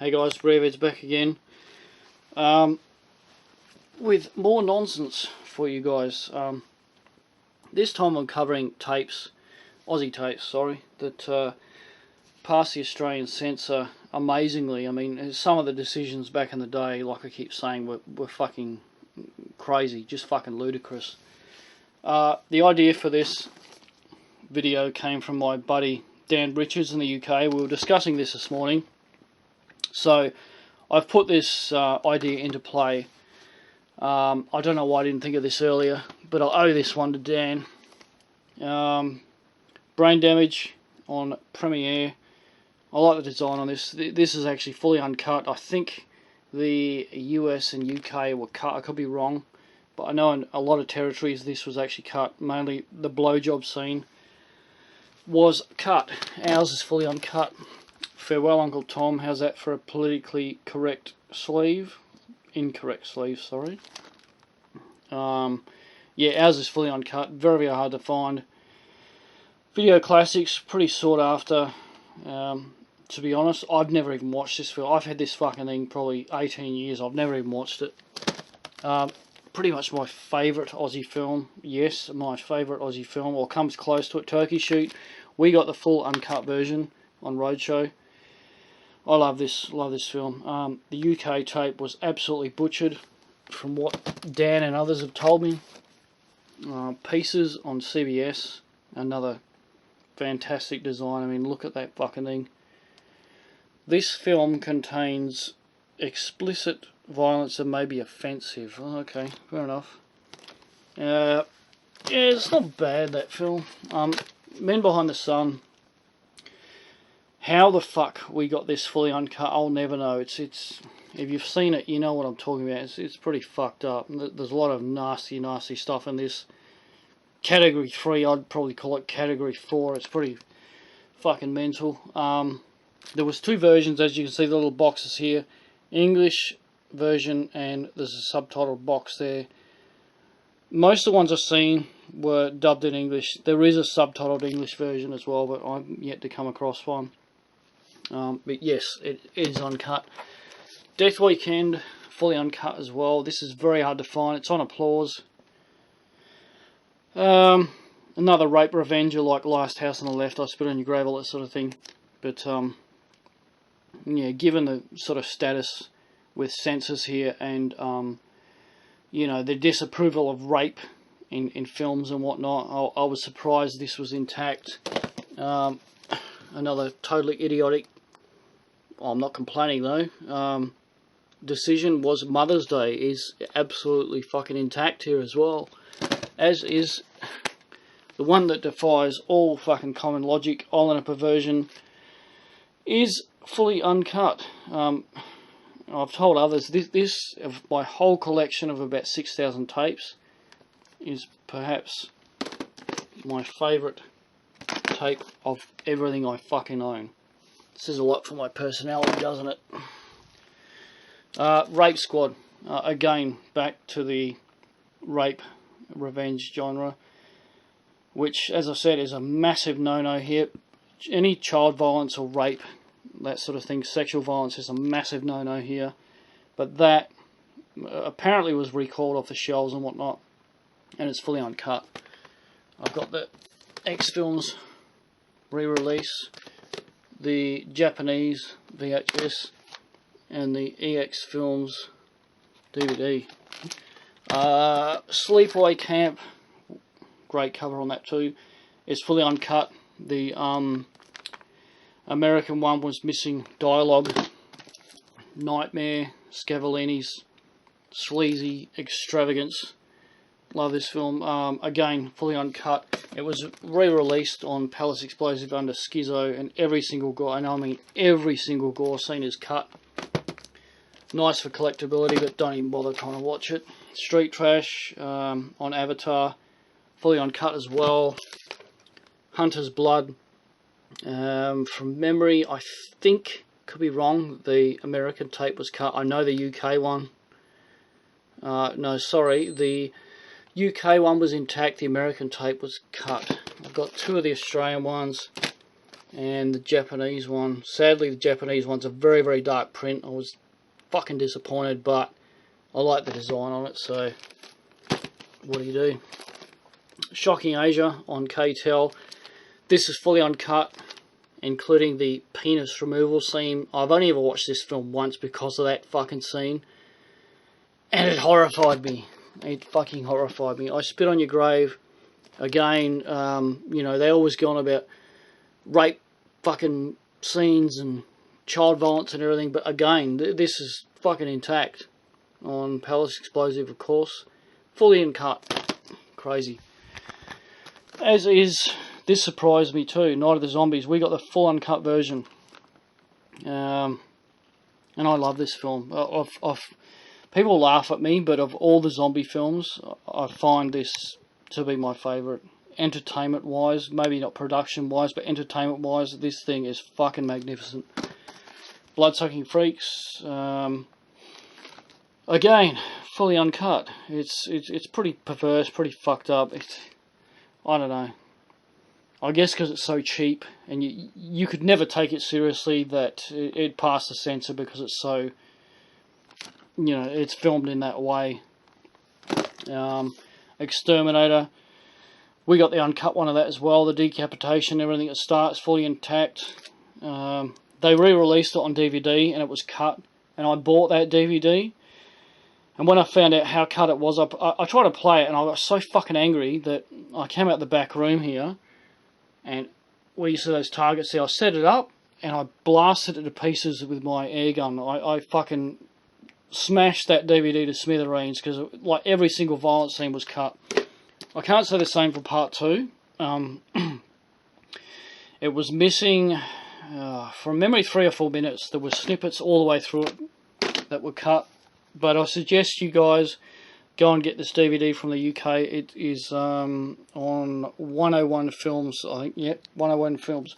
Hey guys, Brevid's back again with more nonsense for you guys. This time I'm covering tapes, Aussie tapes, sorry, that passed the Australian censor amazingly. I mean, some of the decisions back in the day, like I keep saying, were fucking crazy, just fucking ludicrous. The idea for this video came from my buddy Dan Richards in the UK. We were discussing this morning. So I've put this idea into play. I don't know why I didn't think of this earlier, but I owe this one to Dan. Brain Damage on Premiere. I like the design on this. This is actually fully uncut. I think the US and UK were cut. I could be wrong, but I know in a lot of territories this was actually cut. Mainly the blowjob scene was cut. Ours is fully uncut. Farewell, Uncle Tom. How's that for a politically correct sleeve? Incorrect sleeve, sorry. Yeah, ours is fully uncut. Very, very hard to find. Video classics, pretty sought after. To be honest, I've never even watched this film. I've had this fucking thing probably 18 years. I've never even watched it. Pretty much my favourite Aussie film. Yes, my favourite Aussie film, or comes close to it. Turkey Shoot. We got the full uncut version on Roadshow. I love this film. The UK tape was absolutely butchered, from what Dan and others have told me. Pieces on CBS, another fantastic design. I mean, look at that fucking thing. This film contains explicit violence and may be offensive. Oh, okay, fair enough. Yeah, it's not bad, that film. Men Behind the Sun. How the fuck we got this fully uncut, I'll never know. It's if you've seen it, you know what I'm talking about. It's pretty fucked up. There's a lot of nasty stuff in this. Category 3, I'd probably call it Category 4. It's pretty fucking mental. There was two versions, as you can see, the little boxes here. English version, and there's a subtitled box there. Most of the ones I've seen were dubbed in English. There is a subtitled English version as well, but I'm yet to come across one. But yes, it is uncut. Death Weekend, fully uncut as well. This is very hard to find. It's on Applause. Another rape revenger like Last House on the Left, I Spit on Your Grave, all that sort of thing. But yeah, given the sort of status with censors here and you know, the disapproval of rape in films and whatnot, I was surprised this was intact. Another totally idiotic, well, I'm not complaining though, decision was Mother's Day is absolutely fucking intact here as well. As is the one that defies all fucking common logic, Island of Perversion, is fully uncut. I've told others, this of my whole collection of about 6,000 tapes is perhaps my favourite tape of everything I fucking own. This is a lot for my personality, doesn't it? Rape Squad. Again, back to the rape revenge genre, which, as I said, is a massive no-no here. Any child violence or rape, that sort of thing, sexual violence, is a massive no-no here. But that apparently was recalled off the shelves and whatnot, and it's fully uncut. I've got the X Films re-release, the Japanese VHS, and the EX Films DVD. Sleepaway Camp, great cover on that too. It's fully uncut. The American one was missing dialogue. Nightmare, Scavellini's sleazy extravagance. Love this film. Again, fully uncut. It was re-released on Palace Explosive under Schizo, and every single gore, and I mean every single gore scene is cut. Nice for collectability, but don't even bother trying to watch it. Street Trash on Avatar, fully uncut as well. Hunter's Blood, from memory, I think, could be wrong, the American tape was cut. I know the UK one. No, sorry, the UK one was intact. The American tape was cut. I've got two of the Australian ones. and the Japanese one. Sadly, the Japanese one's a very, very dark print. I was fucking disappointed, but I like the design on it, so what do you do? Shocking Asia on KTEL. This is fully uncut, including the penis removal scene. I've only ever watched this film once because of that fucking scene, and it horrified me. It fucking horrified me. I Spit on Your Grave, again, you know, they always go on about rape fucking scenes and child violence and everything, but again, this is fucking intact on Palace Explosive, of course. Fully uncut. Crazy. As is, this surprised me too, Night of the Zombies. We got the full uncut version. And I love this film. People laugh at me, but of all the zombie films, I find this to be my favourite. Entertainment-wise, maybe not production-wise, but entertainment-wise, this thing is fucking magnificent. Blood-Sucking Freaks, again, fully uncut. It's pretty perverse, pretty fucked up. I don't know. I guess because it's so cheap, and you could never take it seriously that it passed the censor because it's so, you know, it's filmed in that way. Exterminator. We got the uncut one of that as well. The decapitation, everything that starts fully intact. They re-released it on DVD and it was cut. And I bought that DVD. And when I found out how cut it was, I tried to play it and I got so fucking angry that I came out the back room here. And where you see those targets there, I set it up and I blasted it to pieces with my air gun. I fucking smashed that DVD to smithereens because like every single violent scene was cut. I can't say the same for part 2. It was missing, from memory, 3 or 4 minutes. There were snippets all the way through it that were cut. But I suggest you guys go and get this DVD from the UK. It is on 101 Films, I think. Yep, 101 Films.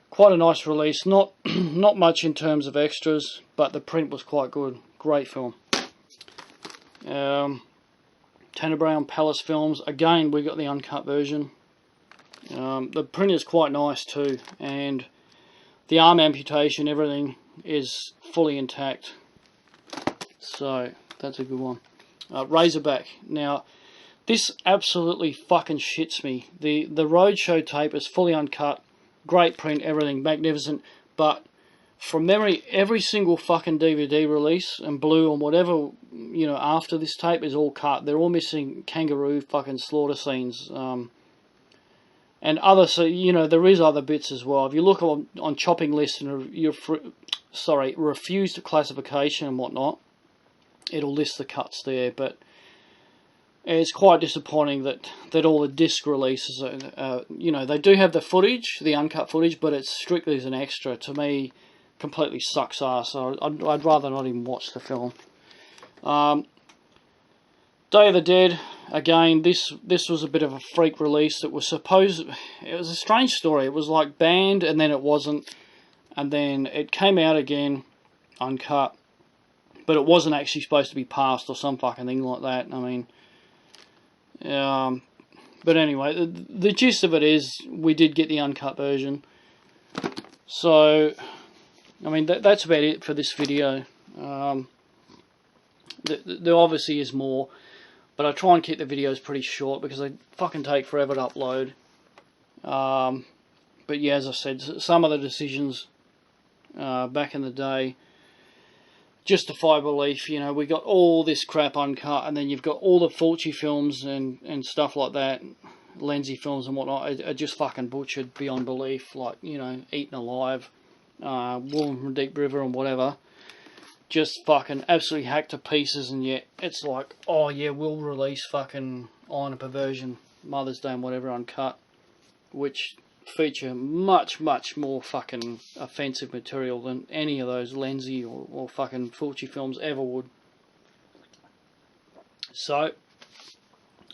Quite a nice release. Not much in terms of extras, but the print was quite good. Great film. Tenebrae on Palace Films. Again, we got the uncut version. The print is quite nice too, and the arm amputation, everything is fully intact. So that's a good one. Razorback. Now, this absolutely fucking shits me. The Roadshow tape is fully uncut, great print, everything magnificent, but from memory, every single fucking DVD release and blue and whatever, you know, after this tape is all cut. They're all missing kangaroo fucking slaughter scenes. And other, so, you know, there is other bits as well. If you look on chopping lists and refused classification and whatnot, it'll list the cuts there. But it's quite disappointing that all the disc releases, you know, they do have the footage, the uncut footage, but it's strictly as an extra. To me, completely sucks ass. So I'd rather not even watch the film. Day of the Dead. Again, this was a bit of a freak release. It was a strange story. It was like banned and then it wasn't, and then it came out again, uncut, but it wasn't actually supposed to be passed or some fucking thing like that. I mean, but anyway, the gist of it is we did get the uncut version. So, I mean, that's about it for this video. There obviously is more, but I try and keep the videos pretty short because they fucking take forever to upload. But yeah, as I said, some of the decisions back in the day justify belief. You know, we got all this crap uncut, and then you've got all the Fulci films and stuff like that, Lenzi films and whatnot, are just fucking butchered beyond belief. Like, you know, Eaten Alive, Woman from Deep River and whatever. Just fucking absolutely hacked to pieces, and yet it's like, oh yeah, we'll release fucking Iron and Perversion, Mother's Day and whatever uncut, which feature much more fucking offensive material than any of those Lenzi or fucking Fulci films ever would. So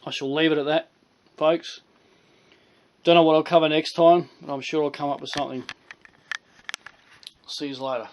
I shall leave it at that, folks. Don't know what I'll cover next time, but I'm sure I'll come up with something. See you later.